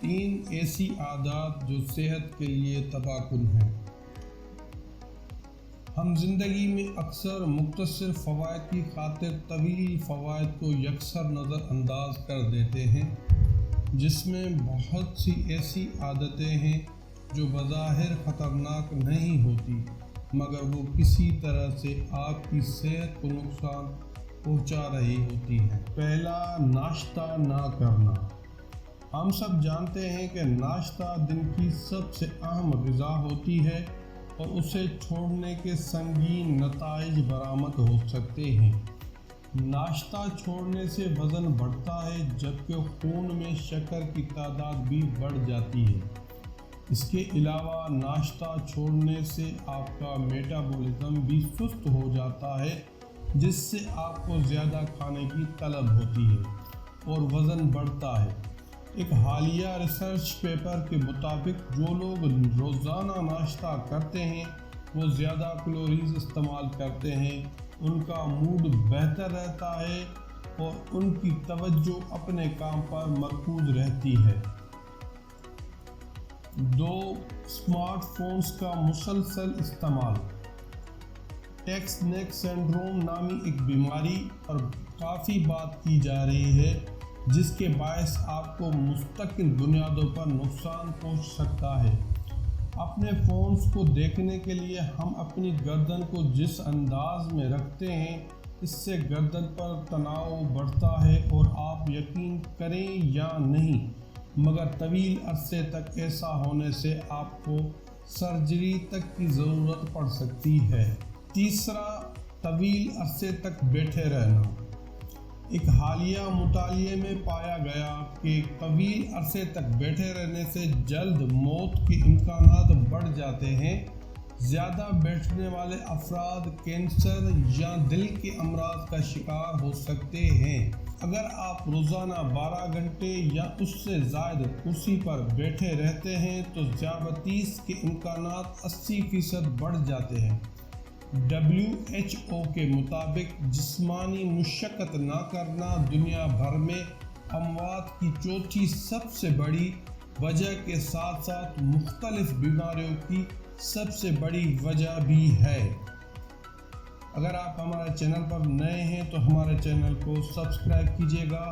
3 ایسی عادات جو صحت کے لیے تباہ کن ہیں۔ ہم زندگی میں اکثر مختصر فوائد کی خاطر طویل فوائد کو یکسر نظر انداز کر دیتے ہیں، جس میں بہت سی ایسی عادتیں ہیں جو بظاہر خطرناک نہیں ہوتی، مگر وہ کسی طرح سے آپ کی صحت کو نقصان پہنچا رہی ہوتی ہیں۔ پہلا، ناشتہ نہ کرنا۔ ہم سب جانتے ہیں کہ ناشتہ دن کی سب سے اہم غذا ہوتی ہے اور اسے چھوڑنے کے سنگین نتائج برآمد ہو سکتے ہیں۔ ناشتہ چھوڑنے سے وزن بڑھتا ہے، جبکہ خون میں شکر کی تعداد بھی بڑھ جاتی ہے۔ اس کے علاوہ ناشتہ چھوڑنے سے آپ کا میٹابولزم بھی سست ہو جاتا ہے، جس سے آپ کو زیادہ کھانے کی طلب ہوتی ہے اور وزن بڑھتا ہے۔ ایک حالیہ ریسرچ پیپر کے مطابق جو لوگ روزانہ ناشتہ کرتے ہیں وہ زیادہ کیلوریز استعمال کرتے ہیں، ان کا موڈ بہتر رہتا ہے اور ان کی توجہ اپنے کام پر مرکوز رہتی ہے۔ 2، اسمارٹ فونز کا مسلسل استعمال۔ ٹیکسٹ نیک سنڈروم نامی ایک بیماری پر کافی بات کی جا رہی ہے، جس کے باعث آپ کو مستقل بنیادوں پر نقصان پہنچ سکتا ہے۔ اپنے فونز کو دیکھنے کے لیے ہم اپنی گردن کو جس انداز میں رکھتے ہیں، اس سے گردن پر تناؤ بڑھتا ہے اور آپ یقین کریں یا نہیں، مگر طویل عرصے تک ایسا ہونے سے آپ کو سرجری تک کی ضرورت پڑ سکتی ہے۔ تیسرا، طویل عرصے تک بیٹھے رہنا۔ ایک حالیہ مطالعے میں پایا گیا کہ طویل عرصے تک بیٹھے رہنے سے جلد موت کے امکانات بڑھ جاتے ہیں۔ زیادہ بیٹھنے والے افراد کینسر یا دل کے امراض کا شکار ہو سکتے ہیں۔ اگر آپ روزانہ 12 گھنٹے یا اس سے زائد کرسی پر بیٹھے رہتے ہیں تو ذیابیطس کے امکانات 80% بڑھ جاتے ہیں۔ WHO کے مطابق جسمانی مشقت نہ کرنا دنیا بھر میں اموات کی چوتھی سب سے بڑی وجہ کے ساتھ ساتھ مختلف بیماریوں کی سب سے بڑی وجہ بھی ہے۔ اگر آپ ہمارے چینل پر نئے ہیں تو ہمارے چینل کو سبسکرائب کیجیے گا